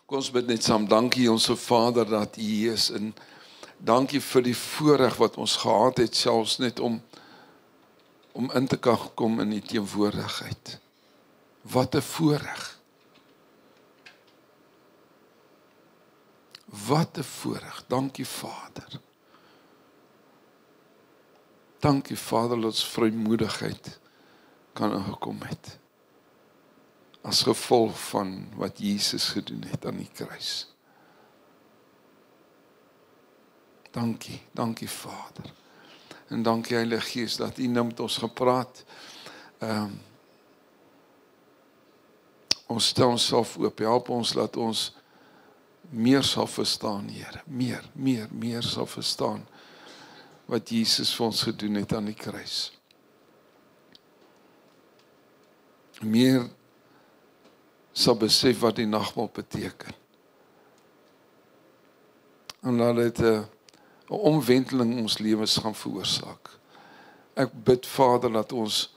Kom ons bid net saam, dankie onse Vader dat U hier is en dankie vir die voorreg wat ons gehad het, selfs net om in te kan kom in die teenwoordigheid. Wat 'n voorreg. Wat 'n voorreg. Dankie Vader. Dankie Vader dat ons vrymoedigheid kan ingekom het. As gevolg van wat Jesus gedoen het aan die kruis. Dankie Vader. En dankie Heilige Gees dat U nou met ons gepraat. Ons stel onsself oop, help ons dat ons meer sal verstaan, Here. Meer sal verstaan wat Jesus vir ons gedoen het aan die kruis. Meer sal besef wat die nagmaal beteken. En laat dit 'n omwenteling in ons lewens gaan veroorsaak. Ek bid Vader dat ons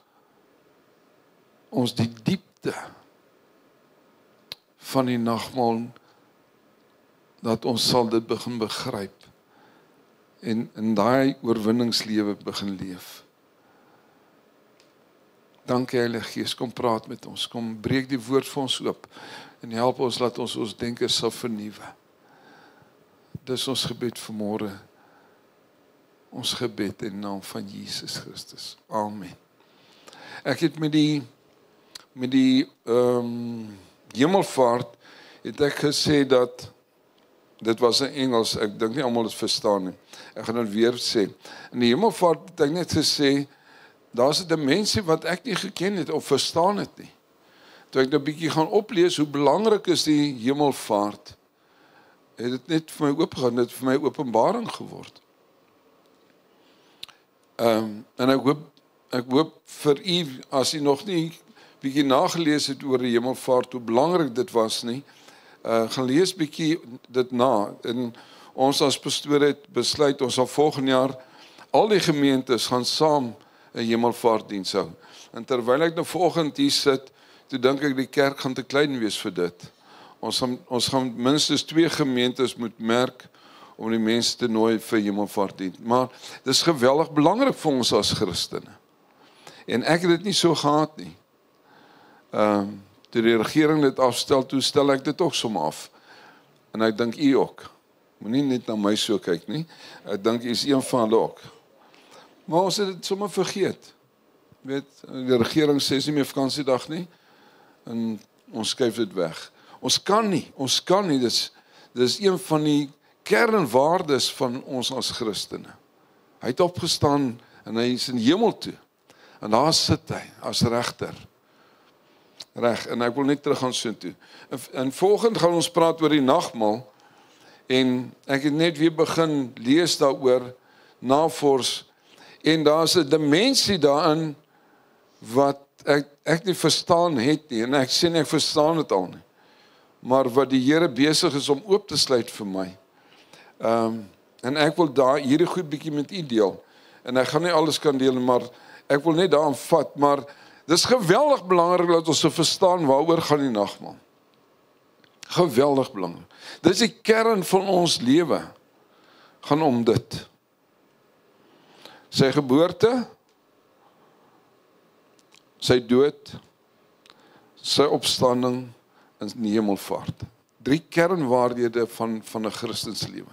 die diepte van die nagmaal, dat ons sal dit begin begryp en in daai oorwinningslewe begin leef. Dankie Heilige Gees, kom praat met ons, kom breek die woord vir ons oop en help ons dat ons denke sal vernuwe. Dis ons gebed vanmôre, ons gebed in naam van Jesus Christus. Amen. Ek het met die hemelvaart het ek gesê dat dit was in Engels, ek dink nie almal het verstaan nie. Ek gaan dit weer sê. In die hemelvaart het ek net gesê, daar's 'n mense wat ek nie geken het of verstaan het nie. Toe ek nou 'n bietjie gaan oplees hoe belangrik is die hemelvaart, het dit net vir my oopgegaan, dit het vir my openbaring geword. En ek hoop vir u, as u nog nie bietjie nagelees het oor die hemelvaart, hoe belangrik dit was nie, gaan lees bietjie dit na. En ons as pastoor het besluit, ons sal volgende jaar al die gemeentes gaan saam 'n hemelvaartdiens hou. En terwyl ek nou vanoggend hier sit, toe dink ek die kerk gaan te klein wees vir dit. Ons gaan minstens 2 gemeentes moet merk om die mense te nooi vir hemelvaartdiens. Maar dis geweldig belangrik vir ons as Christene. En ek het dit nie so gehad nie. Toe die regering dit afstel, toe stel ek dit ook sommer af. En ek dink u ook. Moenie net na my so kyk nie. Ek dink u is een van hulle ook. Maar ons het dit sommer vergeet. Weet, die regering sê nie meer vakansiedag nie. En ons skuif dit weg. Ons kan nie. Dis een van die kernwaardes van ons as Christene. Hy het opgestaan en hy is in hemel toe. En daar sit hy as regter. Reg, en ek wil net terug gaan soontoe. En volgende gaan ons praat oor die nagmaal. En ek het net weer begin lees daaroor, navors. En daar's 'n dimensie daarin wat ek nie verstaan het nie. En ek sê nie ek verstaan dit al nie. Maar wat die Here besig is om oop te sluit vir my. En ek wil hierdie goed bietjie met u deel. En ek gaan nie alles kan deel, maar ek wil net daaraan vat. Maar dis geweldig belangrik dat ons verstaan waaroor gaan die nagmaal. Geweldig belangrik. Dis die kern van ons lewe. Gaan om dit. Sy geboorte, sy dood, sy opstanding en die hemelvaart. 3 kernwaarhede van 'n Christenslewe.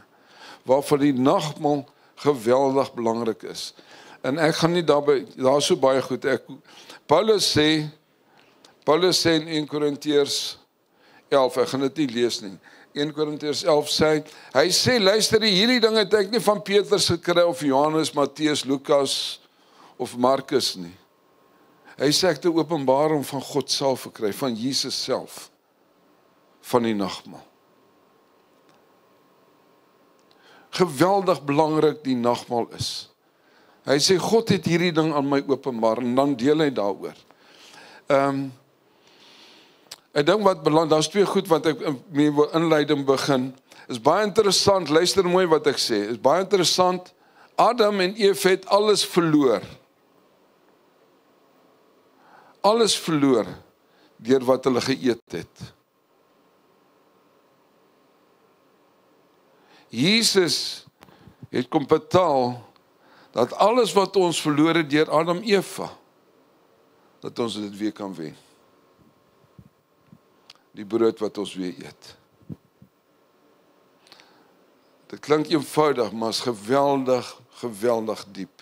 Waarvan die nagmaal geweldig belangrik is. En ek gaan nie daar so baie goed. Paulus sê in 1 Korintiërs 11, ek gaan dit nie lees nie. 1 Korintiërs 11 sê, hy sê, luister, hierdie dinge het ek nie van Petrus gekry, of Johannes, Matteus, Lukas, of Markus nie. Hy sê ek het 'n openbaring van God self gekry, van Jesus self, van die nagmaal. Geweldig belangrik die nagmaal is. Hy sê, God het hierdie ding aan my openbaar, en dan deel hy daaroor. Ek dink wat belang, daar's 2 goed wat ek mee wil inleiding begin. Is baie interessant, luister mooi wat ek sê. Is baie interessant. Adam en Eva het alles verloor. Alles verloor deur wat hulle geëet het. Jesus het kom betaal dat alles wat ons verloor het deur Adam en Eva, dat ons dit weer kan wen. Die brood wat ons weer eet. Dit klink eenvoudig, maar is geweldig, geweldig diep.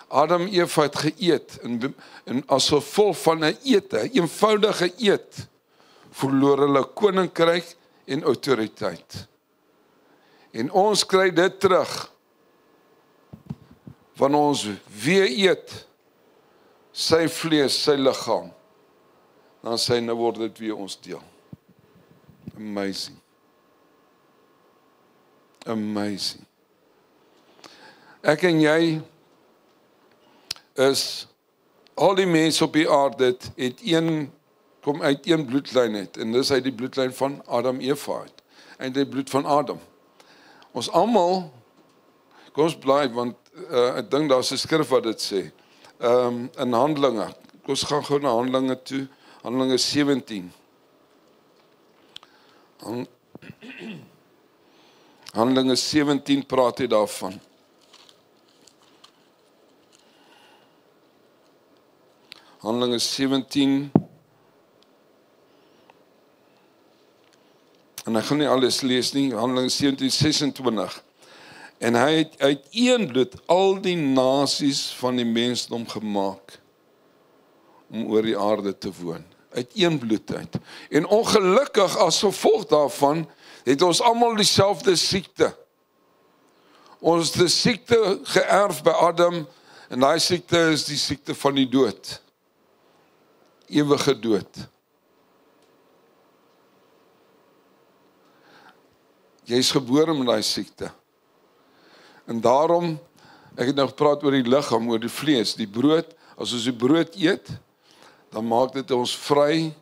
Adam en Eva het geëet, en as gevolg van 'n eenvoudige eet, verloor hulle koninkryk en autoriteit. En ons kry dit terug, van ons weer eet, sy vlees, sy liggaam, dan nou word dit weer ons deel. Amazing. Amazing. Ek en jy is, al die mense op die aarde kom uit een bloedlyn uit, en dis uit die bloedlyn van Adam en Eva uit, en die bloed van Adam. Ons almal, kom ons bly, want ek dink daar's 'n skrif wat dit sê, in Handelinge, ons gaan gou na Handelinge toe, Handelinge 17. Handelinge 17 praat hy daarvan. Handelinge 17, en ek gaan nie alles lees nie, Handelinge 17, 26. En hy het uit een bloed al die nasies van die mensdom gemaak, om oor die aarde te woon. Uit een bloed uit. En ongelukkig as gevolg daarvan, het ons almal dieselfde siekte. Ons het die siekte geërf by Adam, en daai siekte is die siekte van die dood. Ewige dood. Jy is gebore met daai siekte. En daarom, ek het nou gepraat oor die liggaam, oor die vlees, die brood, as ons die brood eet, dan maak dit ons vry,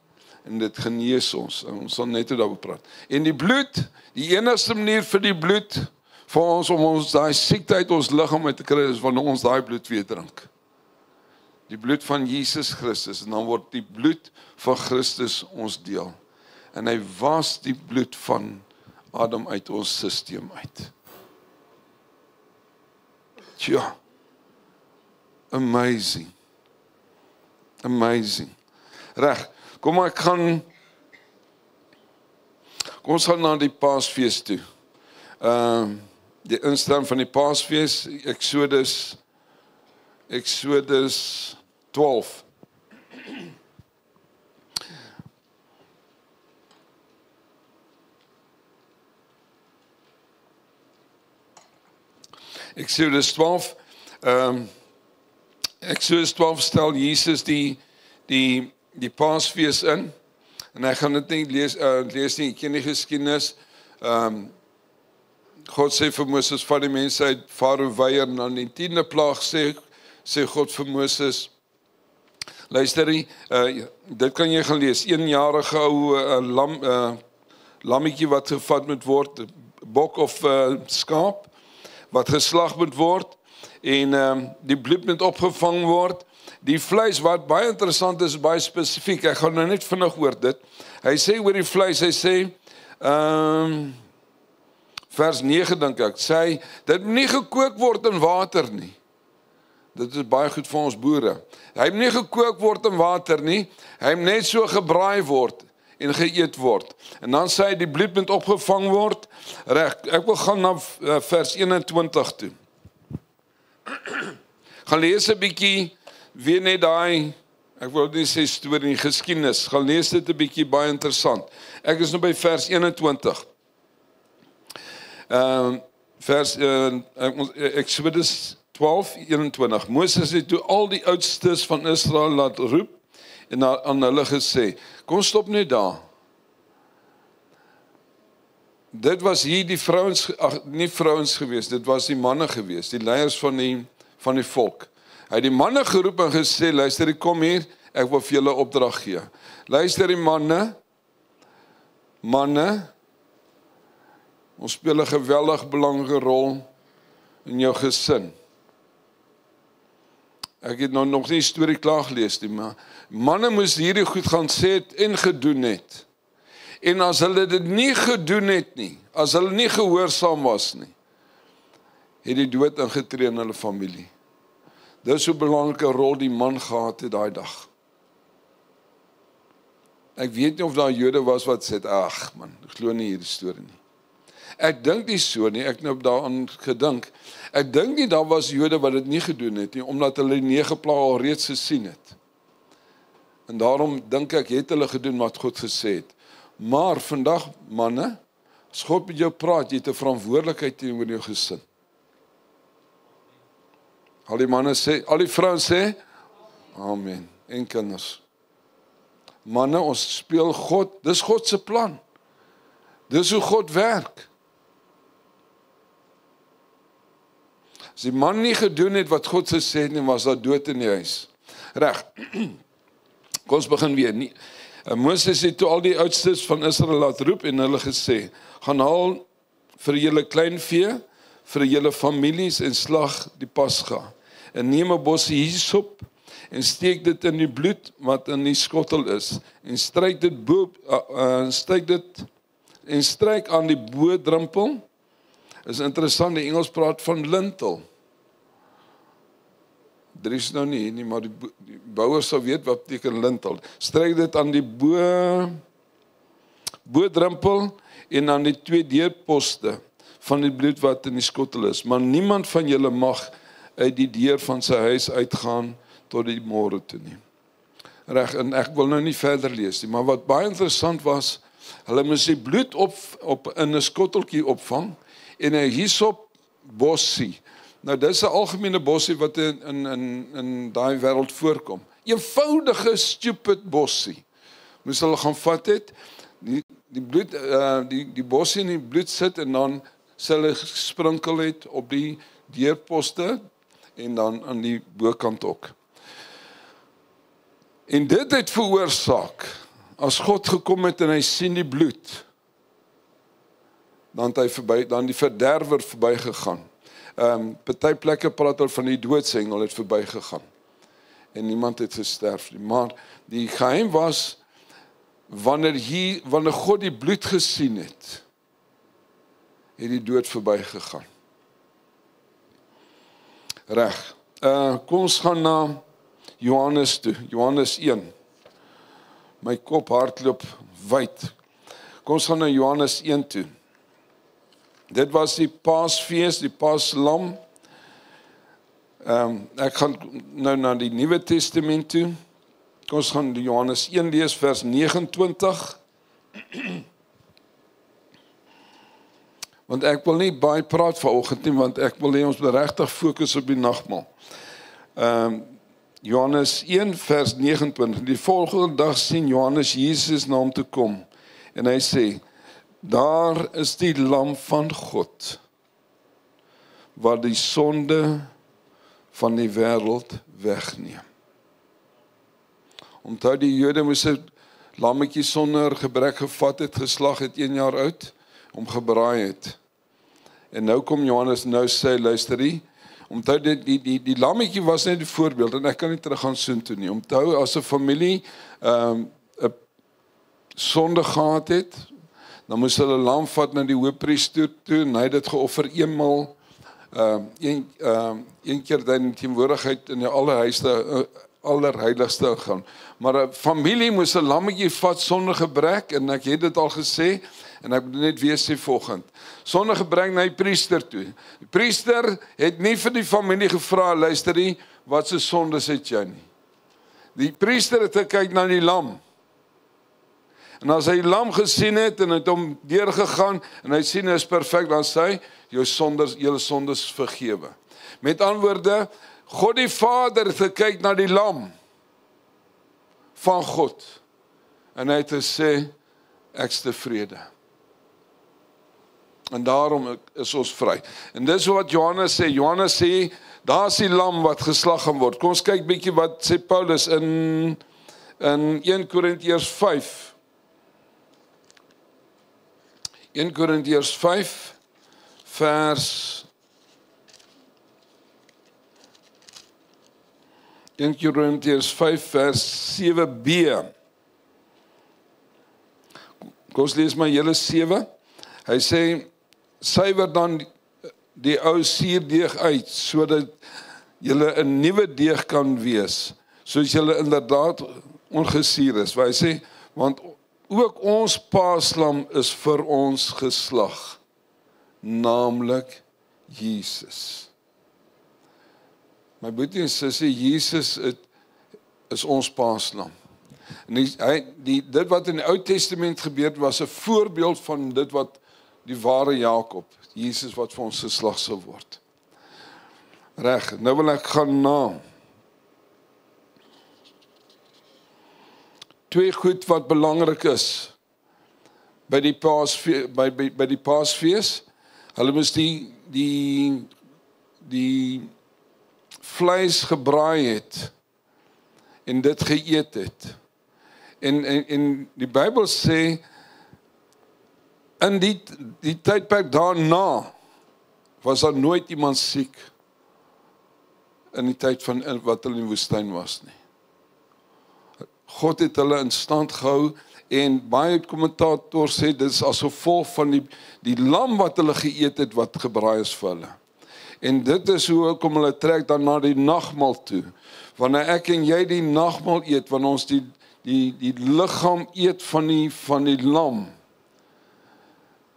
en dit genees ons, en ons sal net daaroor praat. En die bloed, die enigste manier vir die bloed, vir ons om ons daai siekte uit ons liggaam uit te kry, is wanneer ons daai bloed weer drink. Die bloed van Jesus Christus, en dan word die bloed van Christus ons deel. En hy was die bloed van Adam uit ons sisteem uit. Tja, amazing. Amazing. Reg, kom ons gaan na die Paasfees toe. Die instaan van die Paasfees, Exodus 12. Exodus 12, Exodus 12 stel Jesus die Paasfees in, en ek gaan dit nie lees nie, ek ken die geskiedenis. God sê vir Moses, van die mense uit Farao weier, en aan die 10de plaag sê God vir Moses, luister, dit kan jy gaan lees, 1-jarige ou lammetjie wat gevat moet word, bok of skaap, wat geslag moet word, en die bloed moet opgevang word. Die vleis, wat baie interessant is, baie spesifiek, ek gaan nou net vinnig oor dit. Hy sê oor die vleis, hy sê, vers 9 dink ek, sê, dit moet nie gekook word in water nie. Dit is baie goed vir ons boere. Hy moet nie gekook word in water nie, hy moet net so gebraai word en geëet word. En dan sê hy, die bloed moet opgevang word. Reg, ek wil gaan na vers 21 toe. Gaan lees 'n bietjie, weer net daai, ek wil nie sê storie, geskiedenis, gaan lees dit 'n bietjie, baie interessant. Ek is nou by vers 21. Exodus 12, 21. Moses het toe al die oudstes van Israel laat roep, en aan hulle gesê, kom stop net daar. Dit was hier die vrouens, nie vrouens gewees, dit was die manne gewees, die leiers van die volk. Hy het die manne geroep en gesê, luister, kom hier, ek wil vir julle opdrag gee. Luister die manne, ons speel 'n geweldig belangrike rol in jou gesin. Ek het nou nog nie die storie klaar gelees nie, maar manne moes hierdie goed gaan sê het en gedoen het. En as hulle dit nie gedoen het nie, as hulle nie gehoorsaam was nie, het die dood ingetree in hulle familie. Dis hoe belangrike rol die man gehad het daai dag. Ek weet nie of daar Jode was wat sê, ag man, ek glo nie hierdie storie nie. Ek dink nie so nie, ek nou daaraan gedink. Ek dink nie daar was Jode wat dit nie gedoen het nie, omdat hulle die 9 plaae al reeds gesien het. En daarom dink ek, het hulle gedoen wat God gesê het. Maar vandag, manne, as God met jou praat, jy het 'n verantwoordelikheid teenoor jou gesin. Al die manne sê, al die vrouens sê, amen, en kinders. Manne, ons speel God, dis God se plan. Dis hoe God werk. As die man nie gedoen het wat God gesê het nie, was daar dood in die huis. Reg. Kom ons begin weer. Moses het toe al die oudstes van Israel laat roep en hulle gesê, gaan haal vir julle kleinvee, vir julle families en slag die Pasga. En neem 'n bossie hyssop en steek dit in die bloed wat in die skottel is en stryk dit aan die bodrempel. Is interessant, die Engels praat van lintel. Daar is nou nie, maar die bouers sal weet wat beteken lintel. Stryk dit aan die bodrempel en aan die 2 deurposte van die bloed wat in die skottel is. Maar niemand van julle mag uit die deur van sy huis uitgaan tot die môre toe nie. Reg, en ek wil nou nie verder lees nie, maar wat baie interessant was, hulle moes die bloed op in 'n skotteltjie opvang en 'n hyssop bossie. Nou dis 'n algemene bossie wat in daai wêreld voorkom. Eenvoudige stupid bossie. Moes hulle gaan vat het, die bloed die bossie in die bloed sit en dan sal hulle gesprinkel het op die deurposte en dan aan die bokant ook. En dit het veroorsaak, as God gekom het en hy sien die bloed, dan het hy dan die verderwer verbygegaan. Party plekke praat hulle van die doodsengel het verbygegaan. En niemand het gesterf nie. Maar die geheim was, wanneer God die bloed gesien het, het die dood verbygegaan. Reg. Kom ons gaan na Johannes toe, Johannes 1. My kop hardloop wyd. Kom ons gaan na Johannes 1 toe. Dit was die Paasfees, die Paaslam. Ek gaan nou na die Nuwe Testament toe. Kom ons gaan die Johannes 1 lees, vers 29. Want ek wil nie baie praat vanoggend nie, want ek wil hê ons moet regtig fokus op die nagmaal. Johannes 1 vers 29. Die volgende dag sien Johannes Jesus na hom toe kom. En hy sê, daar is die lam van God, wat die sonde van die wêreld wegneem. Onthou die Jode moes 'n lammetjie sonder gebrek gevat het, geslag het 1 jaar oud, om gebraai het. En nou kom Johannes, nou sê, luister hier, onthou die lammetjie was net 'n voorbeeld, en ek kan nie terug gaan soontoe nie. Onthou, as 'n familie 'n sonde gehad het, dan moes hulle 'n lam vat na die hoëpriester toe, en hy het dit geoffer eenmal, een keer in teenwoordigheid in die allerheiligste gaan. Maar 'n familie moes 'n lammetjie vat sonder gebrek, en ek het dit al gesê, en ek moet net weer sê volgend. Sonder gebrek na die priester toe. Die priester het nie vir die familie gevra, luister nie, wat se sondes het jy nie. Die priester het gekyk na die lam. En as hy die lam gesien het, en het hom deurgegaan, en hy sien hy is perfek, dan sê hy, julle sondes vergewe. Met ander woorde, God die Vader het gekyk na die lam van God, en hy het gesê, ek's tevrede. En daarom is ons vry. En dis wat Johannes sê. Johannes sê, daar is die lam wat geslag gaan word. Kom ons kyk bietjie wat sê Paulus in 1 Korintiërs 5. 1 Korintiërs 5, vers 1 Korintiërs 5 vers 7b. Kom ons lees maar julle 7. Hy sê, suiwer dan die ou suurdeeg uit, sodat julle 'n nuwe deeg kan wees, soos julle inderdaad ongesuur is. Waar hy sê, want ook ons paaslam is vir ons geslag, naamlik Jesus. My boetie en sussie, Jesus is ons paaslam. En dit wat in die Ou Testament gebeur was 'n voorbeeld van dit wat die ware Jakob, Jesus wat vir ons geslag sal word. Reg, nou wil ek gaan na 2 goed wat belangrik is by die Paasfees. Hulle moes die vleis gebraai het en dit geëet het. En die Bybel sê, in die tydperk daarna, was daar nooit iemand siek, in die tyd van wat hulle in die woestyn was nie. God het hulle in stand gehou, en baie kommentators sê, dit is as gevolg van die lam wat hulle geëet het, wat gebraai is vir hulle. En dit is hoe kom hulle trek dan na die nagmaal toe. Wanneer ek en jy die nagmaal eet, wanneer ons die liggaam eet van die lam,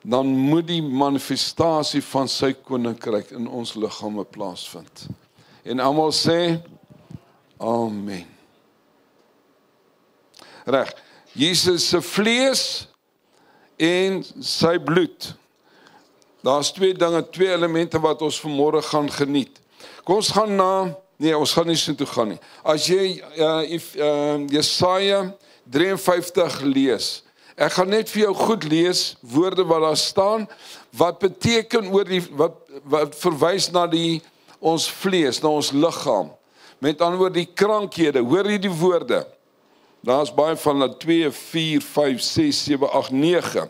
dan moet die manifestasie van sy koninkryk in ons liggame plaasvind. En almal sê, amen. Reg, Jesus se vlees en sy bloed. Daar's 2 dinge, 2 elemente wat ons vanmôre gaan geniet. Kom ons gaan ons gaan nie so toe gaan nie. As jy Jesaja 53 lees, ek gaan net vir jou goed lees, woorde wat daar staan, wat beteken wat verwys na ons vlees, na ons liggaam. Met ander woorde die krankhede, hoor jy die woorde? Daar's baie van 2, 4, 5, 6, 7, 8, 9.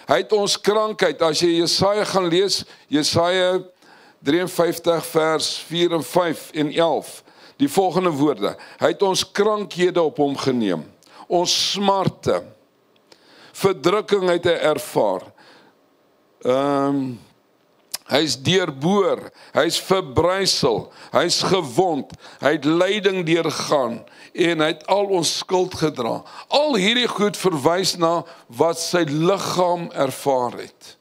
Hy het ons krankheid, as jy Jesaja gaan lees, Jesaja 53 vers 4 en 5 en 11, die volgende woorde, hy het ons krankhede op hom geneem, ons smarte, verdrukking het hy ervaar, hy is deurboor, hy is verbrysel, hy is gewond, hy het lyding deurgaan, en hy het al ons skuld gedra. Al hierdie goed verwys na wat sy liggaam ervaar het.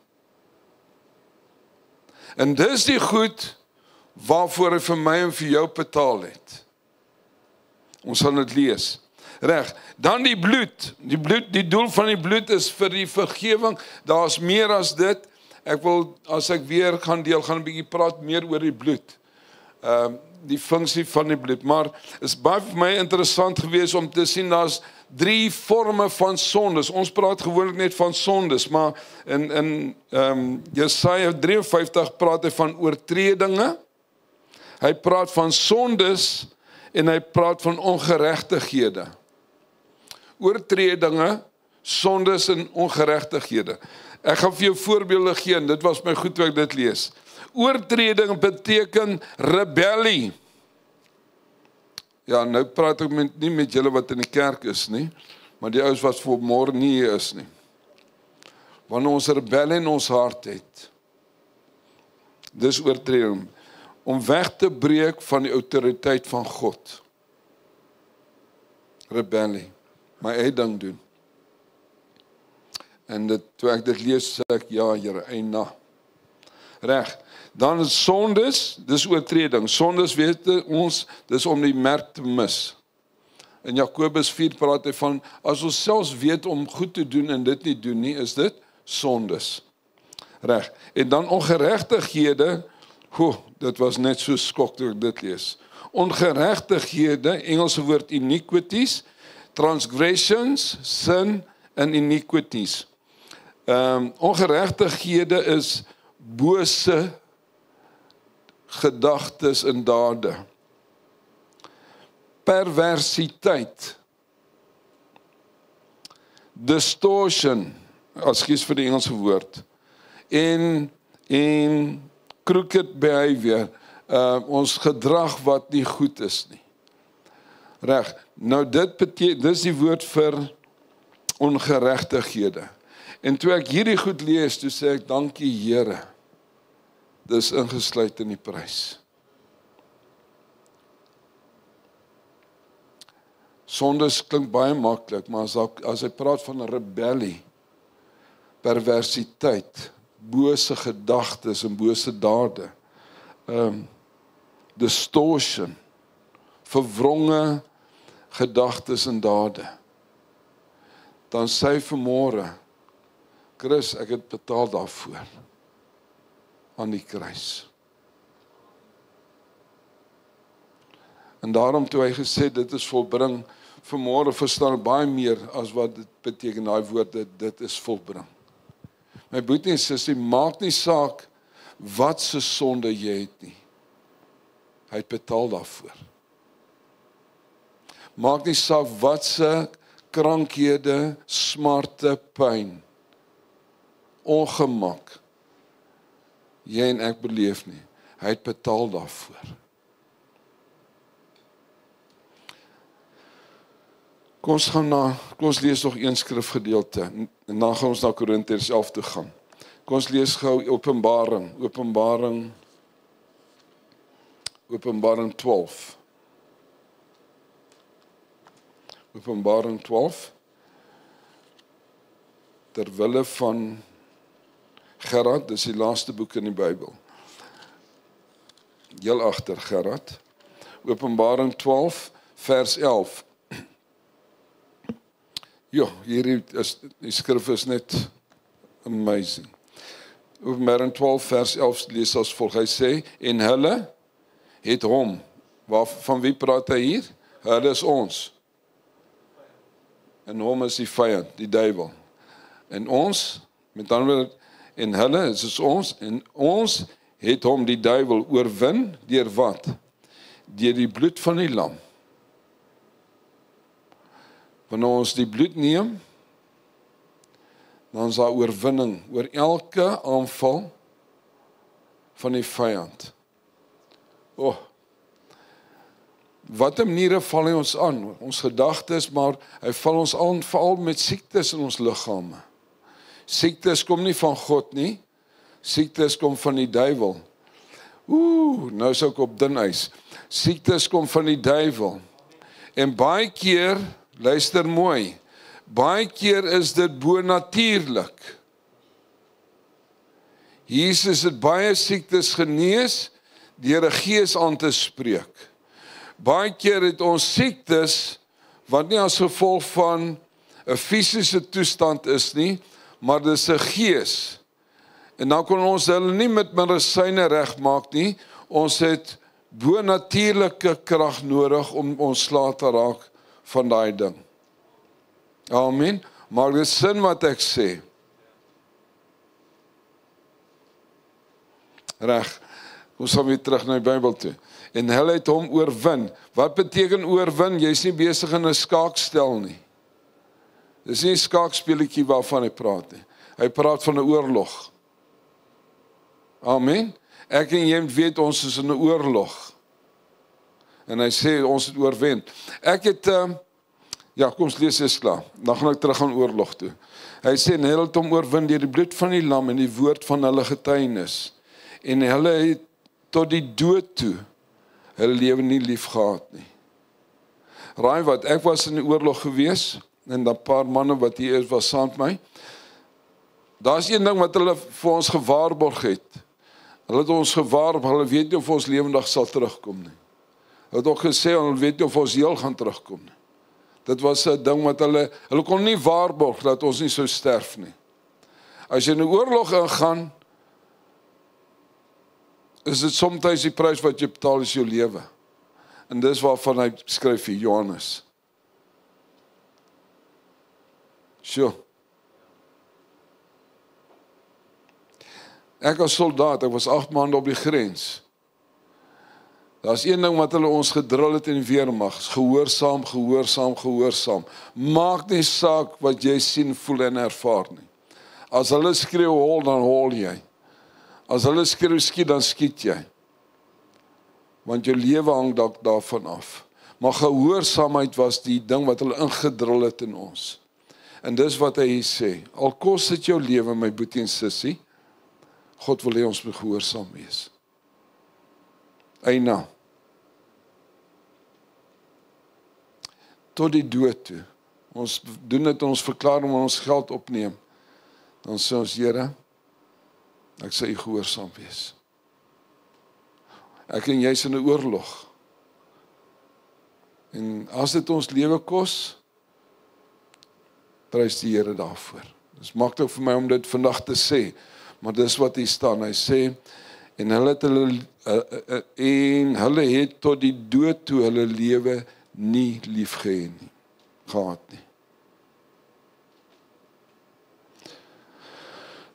En dis die goed waarvoor hy vir my en vir jou betaal het. Ons gaan dit lees. Reg, dan die bloed, die doel van die bloed is vir die vergewing, daar's meer as dit. Ek wil, as ek weer gaan deel, gaan 'n bietjie praat meer oor die bloed. Die funksie van die bloed, maar is baie vir my interessant geweest om te sien, daar's 3 vorme van sondes. Ons praat gewoonlik net van sondes, maar in Jesaja 53 praat hy van oortredinge, hy praat van sondes, en hy praat van ongeregtighede. Oortredinge, sondes en ongeregtighede. Ek gaan vir jou voorbeelde gee, en dit was my goed toe ek dit lees. Oortreding beteken rebellie. Ja, nou praat ek nie met julle wat in die kerk is nie, maar die ouens wat vir môre nie hier is nie. Wanneer ons rebellie in ons hart het, dis oortreding, om weg te breek van die autoriteit van God. Rebellie, my eie ding doen. En toe ek dit lees, sê ek, ja Here, eina. Reg, dan is sondes, dis oortreding. Sondes weet ons, dis om die merk te mis. In Jakobus 4 praat hy van, as ons selfs weet om goed te doen en dit nie doen nie, is dit sondes. Reg, en dan ongeregtighede, dit was net so skok toe ek dit lees. Ongeregtighede, Engelse woord iniquities, transgressions, sin en iniquities. Ongeregtighede is bose gedagtes en dade. Perversiteit. Distortion, ekskuus vir die Engelse woord. En crooked behavior, ons gedrag wat nie goed is nie. Reg, nou dis die woord vir ongeregtighede. En toe ek hierdie goed lees, toe sê ek, dankie Here, dis ingesluit in die prys. Sondes klink baie maklik, maar as hy praat van 'n rebellie, perversiteit, bose gedagtes en bose dade, distortion, verwronge gedagtes en dade, dan sê hy vanmôre, Chris, ek het betaal daarvoor, aan die kruis. En daarom toe hy gesê, dit is volbring, vanmôre verstaan baie meer as wat dit beteken, daai woord, dit is volbring. My broer en sussie, maak nie saak wat se sonde jy het nie. Hy het betaal daarvoor. Maak nie saak wat se krankhede, smarte, pyn, ongemak jy en ek beleef nie. Hy het betaal daarvoor. Kom ons lees nog een skrifgedeelte en dan gaan ons na Korintiërs 11 toe gaan. Kom ons lees gou Openbaring 12. Openbaring 12. Terwille van Gerard, dis die laaste boek in die Bybel. Heel agter Gerard. Openbaring 12 vers 11. Ja, hierdie skrif is net amazing. Openbaring 12 vers 11 lees as volg. Hy sê, en hulle het hom, van wie praat hy hier? Hulle is ons. En hom is die vyand, die duiwel. En ons, met ander woorde, en hulle is ons, en ons het hom die duiwel oorwin, deur wat? Deur die bloed van die lam. Wanneer ons die bloed neem, dan is daar oorwinning oor elke aanval van die vyand. Wat 'n maniere val hy ons aan, ons gedagtes, maar hy val ons aan veral met siektes in ons liggame. Siektes kom nie van God nie, siektes kom van die duiwel. Nou is ek op dun ys. Siektes kom van die duiwel. En baie keer, luister mooi, baie keer is dit bonatuurlik. Jesus het baie siektes genees deur 'n gees aan te spreek. Baie keer het ons siektes wat nie as gevolg van 'n fisiese toestand is nie, maar dis 'n gees. En dan kon ons hulle nie met medisyne regmaak nie. Ons het bonatuurlike krag nodig om ontslae te raak van daai ding. Amen. Maar dit is sin wat ek sê. Reg. Ons gaan weer terug na die Bybel toe. En hulle het hom oorwin. Wat beteken oorwin? Jy is nie besig in 'n skaakstel nie. Dis nie 'n skaakspeletjie waarvan hy praat nie. Hy praat van 'n oorlog. Amen. Ek en jy weet ons is in 'n oorlog. En hy sê ons het oorwen. Ek het kom ons lees eens klaar. Dan gaan ek terug aan oorlog toe. Hy sê en hulle het hom oorwin deur die bloed van die lam en die woord van hulle getuienis. En hulle het tot die dood toe hulle lewe nie lief gehad nie. Raai wat, ek was in die oorlog gewees en 'n paar manne wat hier is was saam met my. Daar's een ding wat hulle vir ons gewaarborg het. Hulle het ons gewaarborg, hulle weet nie of ons lewendig sal terugkom nie. Hulle het ook gesê, hulle weet nie of ons heel gaan terugkom nie. Dit was 'n ding wat hulle kon nie waarborg dat ons nie sou sterf nie. As jy in 'n oorlog ingaan, is dit soms die prys wat jy betaal is jou lewe. En dis waarvan hy skryf vir Johannes. Sjoe. Ek as soldaat, ek was 8 maande op die grens. Daar's een ding wat hulle ons gedrill het in die weermag, gehoorsaam, gehoorsaam, gehoorsaam. Maak nie saak wat jy sien, voel en ervaar nie. As hulle skreeu hol, dan hol jy. As hulle skreeu skiet, dan skiet jy. Want jou lewe hang daarvan af. Maar gehoorsaamheid was die ding wat hulle ingedrul het in ons. En dis wat hy sê, al kos dit jou lewe, my boetie en sussie, God wil hê ons moet gehoorsaam wees. Eina. Tot die dood toe. Ons doen dit, ons verklaar om ons geld opneem. Dan sê ons, Here, ek sê u gehoorsaam wees. Ek en jy is in 'n oorlog. En as dit ons lewe kos, prys die Here daarvoor. Dit is maklik vir my om dit vandag te sê, maar dis wat hier staan. Hy sê, en hulle het tot die dood toe hulle lewe nie lief gehad nie.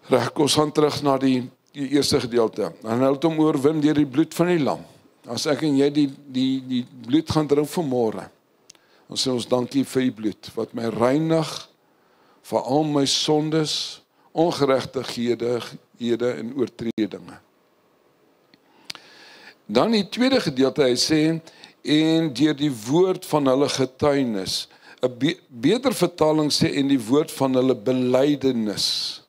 Reg, ons gaan terug na die eerste gedeelte. En hulle het hom oorwin deur die bloed van die lam. As ek en jy die bloed gaan drink vanmôre, dan sê ons dankie vir die bloed, wat my reinig vir al my sondes, ongeregtighede en oortredinge. Dan die tweede gedeelte, hy sê, en deur die woord van hulle getuienis. 'n Beter vertaling sê, en die woord van hulle belydenis.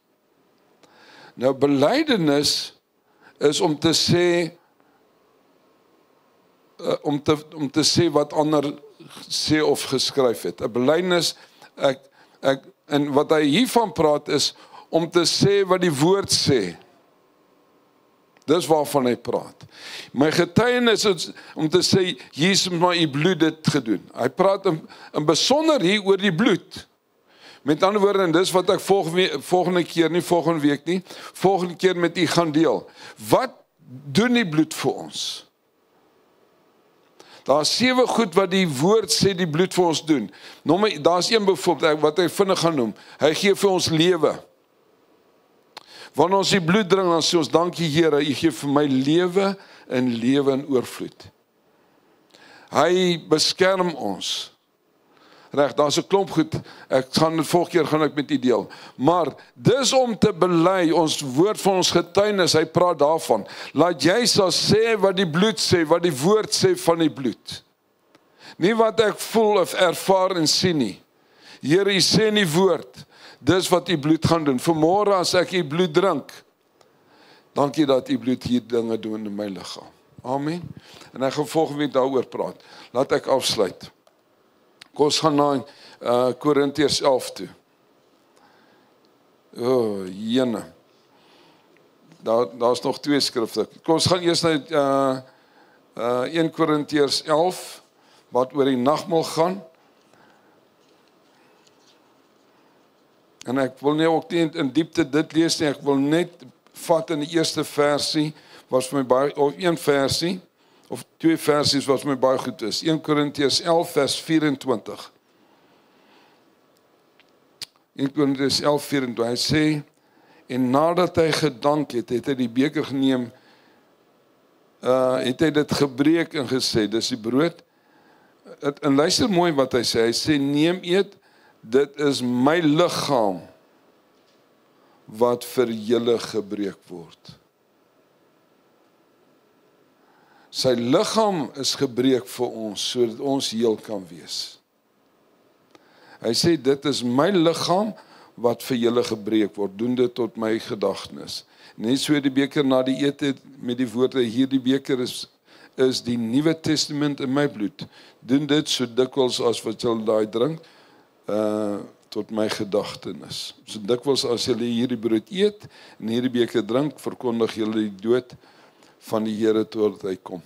Nou, belydenis is om te sê, om te sê wat ander sê of geskryf het. 'n Belydenis, en wat hy hiervan praat is, om te sê wat die woord sê. Dis waarvan hy praat. My getuienis is om te sê, Jesus, maar u bloed het gedoen. Hy praat in besonder hier oor die bloed. Met ander woorde, en dis wat ek volgende keer met u gaan deel. Wat doen die bloed vir ons? Daar is 7 goed wat die woord sê die bloed vir ons doen. Daar is een byvoorbeeld, wat hy vinnig gaan noem. Hy gee vir ons lewe. Wanneer ons die bloed drink, dan sê ons, dankie Here, u gee vir my lewe en lewe in oorvloed. Hy beskerm ons. Reg, daar's 'n klomp goed. Volgende keer gaan ek met u deel. Maar dis om te bely, ons woord van ons getuienis, hy praat daarvan. Laat jy sal sê wat die bloed sê, wat die woord sê van die bloed. Nie wat ek voel of ervaar en sien nie. Here, u sê in die woord, dis wat u bloed gaan doen. Vanmôre as ek u bloed drink, dankie dat u bloed hier dinge doen in my liggaam. Amen. En ek gaan volgende week daaroor praat. Laat ek afsluit. Kom ons gaan na Korintiërs 11 toe. Jene. Daar's nog 2 skrifte. Kom ons gaan eers na 1 Korintiërs 11, wat oor die nagmaal gaan. En ek wil nie ook nie in diepte dit lees nie, ek wil net vat in die eerste versie, was vir my baie, of 1 versie, of 2 versies wat vir my baie goed is. 1 Korintiërs 11 vers 24. 1 Korintiërs 11 24, hy sê, en nadat hy gedank het, het hy die beker geneem, het hy dit gebreek en gesê, dis die brood. En luister mooi wat hy sê, neem eet, dit is my liggaam wat vir julle gebreek word. Sy liggaam is gebreek vir ons, sodat ons heel kan wees. Hy sê, dit is my liggaam wat vir julle gebreek word, doen dit tot my gedagtenis. Net so die beker na die ete met die woorde, hierdie beker is die Nuwe Testament in my bloed. Doen dit so dikwels as wat julle daai drink, tot my gedagtenis. So dikwels as julle hierdie brood eet en hierdie beker drink, verkondig julle die dood van die Here totdat hy kom.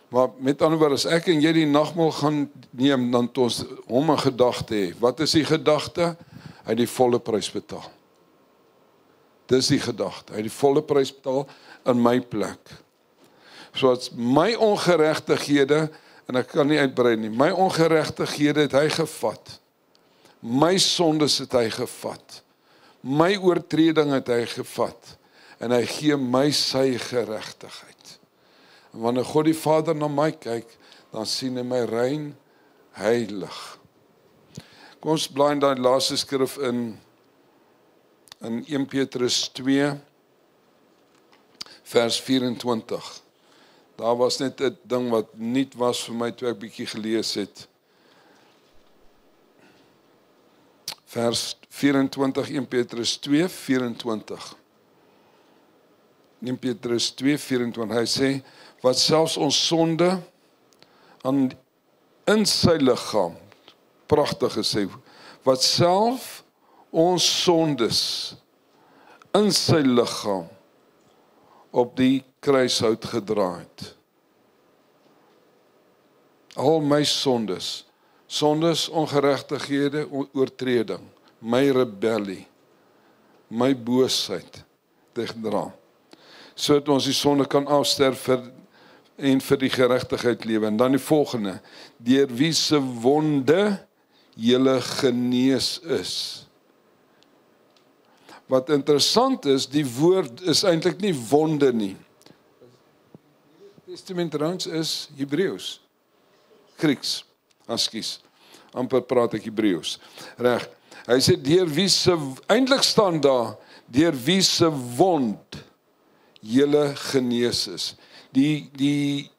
Maar met ander woorde, as ek en jy die nagmaal gaan neem, dan het ons hom 'n gedagte hê. Wat is die gedagte? Hy het die volle prys betaal. Dis die gedagte. Hy het die volle prys betaal in my plek. So as my ongeregtighede, en ek kan nie uitbrei nie, my ongeregtighede het hy gevat. My sondes het hy gevat. My oortreding het hy gevat. En hy gee my sy geregtigheid. En wanneer God die Vader na my kyk, dan sien hy my rein, heilig. Kom ons blaai daai laaste skrif in 1 Petrus 2, vers 24. Daar was net 'n ding wat nuut was vir my toe ek bietjie gelees het. vers 24, 1 Petrus 2, 24. 1 Petrus 2, 24, hy sê, wat selfs ons sonde in sy liggaam, pragtig gesê, wat self ons sondes in sy liggaam op die kruishout gedra het. Al my sondes, ongeregtighede, oortreding, my rebellie, my boosheid te gedra, sodat ons die sonde kan afsterf en vir die geregtigheid lewe. En dan die volgende, deur wie se wonde julle genees is. Wat interessant is, die woord is eintlik nie wonde nie. Die Testament trouwens is Hebreëus, Grieks, ekskuus, amper praat ek Hebreëus. Reg. Hy sê deur wie se, eintlik staan daar, deur wie se wond julle genees is. Die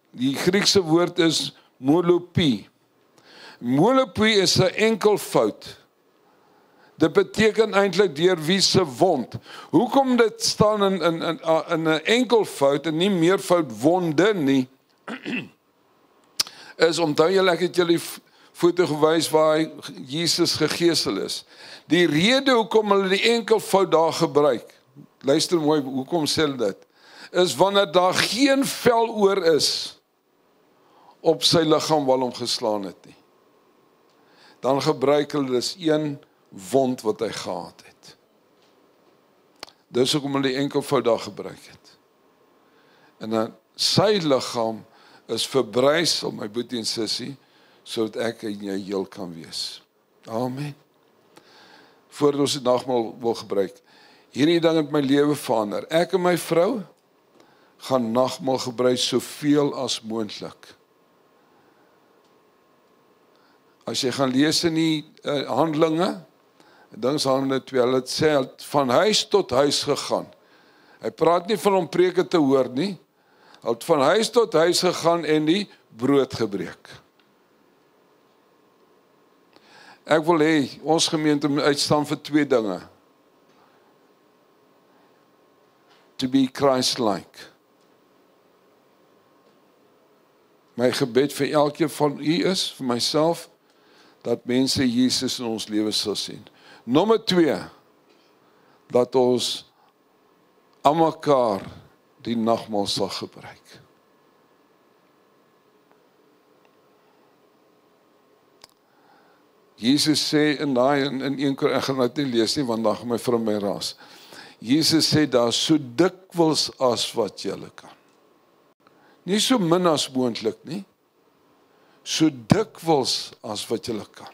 Griekse woord is molopie. Molopie is 'n enkelvoud. Dit beteken eintlik deur wie se wond. Hoekom dit staan in 'n enkelvoud en nie meervoud wonde nie, is onthou julle, ek het julle foto gewys waar Jesus gegeesel is. Die rede hoekom hulle die enkelvoud daar gebruik, luister mooi, hoekom sê hulle dit, is wanneer daar geen vel oor is op sy liggaam waar hom geslaan het nie. Dan gebruik hulle dis een wond wat hy gehad het. Dis hoekom hulle die enkelvoud daar gebruik het. En dan sy liggaam is verbrysel, my boetie en sussie, sodat ek en jy heel kan wees. Amen. Voordat ons die nagmaal wil gebruik, hierdie ding het my lewe verander. Ek en my vrou gaan nagmaal gebruik soveel as moontlik. As jy gaan lees in die Handelinge, Dings Handelinge 2, hulle sê hy het van huis tot huis gegaan. Hy praat nie van om preke te hoor nie. Hy het van huis tot huis gegaan en die brood gebreek. Ek wil hê ons gemeente moet uitstaan vir twee dinge. To be Christ-like. My gebed vir elkeen van u is, vir myself, dat mense Jesus in ons lewe sal sien. Nommer 2, dat ons aan mekaar die nagmaal sal gebruik. Jesus sê in 1 Korintiërs, ek gaan dit nie lees nie, want dan gaan my vrou my raas. Jesus sê daar, so dikwels as wat julle kan. Nie so min as moontlik nie, so dikwels as wat julle kan.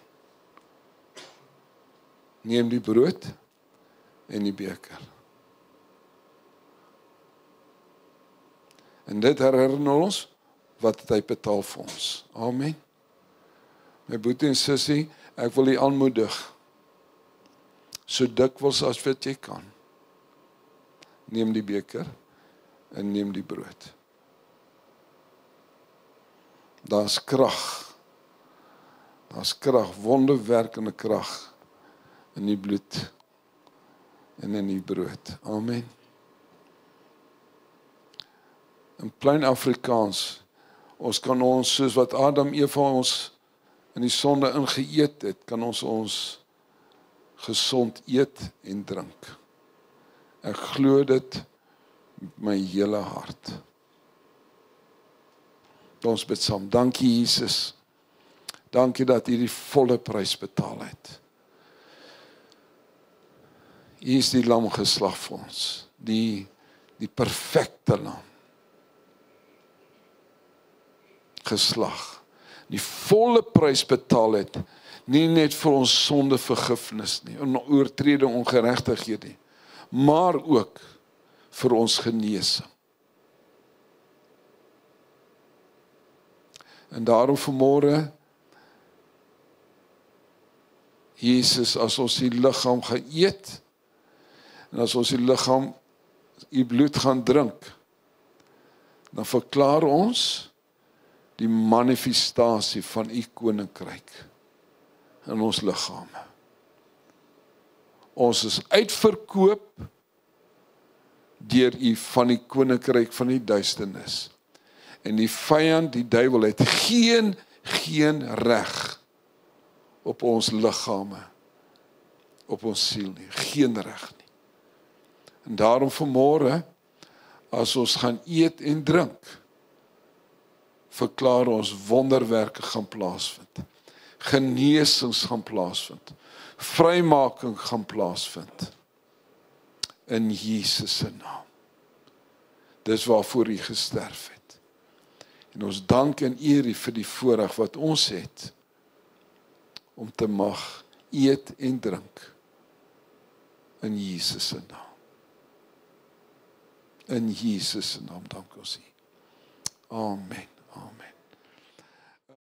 Neem die brood en die beker. En dit herinner ons wat hy betaal vir ons. Amen. My boetie en sussie, ek wil u aanmoedig, so dikwels as wat jy kan. Neem die beker en neem die brood. Daar's krag. Daar's krag, wonderwerkende krag in die bloed en in die brood. Amen. In plain Afrikaans, ons kan ons, soos wat Adam Eva ons in die sonde ingeëet het, kan ons gesond eet en drink. Ek glo dit met my hele hart. Ons bid saam. Dankie Jesus. Dankie dat U die volle prys betaal het. U is die lam geslag vir ons. Die perfekte lam. Geslag. Die volle prys betaal het. Nie net vir ons sonde vergifnis nie, oortreding, ongeregtigheid nie, maar ook vir ons genesing. En daarom vanmôre, Jesus, as ons die liggaam gaan eet, en as ons die liggaam, die bloed gaan drink, dan verklaar ons die manifestasie van U koninkryk in ons liggame. Ons is uitverkoop deur U van die koninkryk van die duisternis. En die vyand, die duiwel, het geen reg op ons liggame, op ons siel nie, geen reg nie. En daarom vanmôre, as ons gaan eet en drink, verklaar ons wonderwerke gaan plaasvind. Genesings gaan plaasvind. Vrymaking gaan plaasvind. In Jesus se naam. Dis waarvoor hy gesterf het. En ons dank en eer U vir die voorreg wat ons het, om te mag eet en drink. In Jesus se naam. In Jesus se naam dank ons U. Amen. Amen.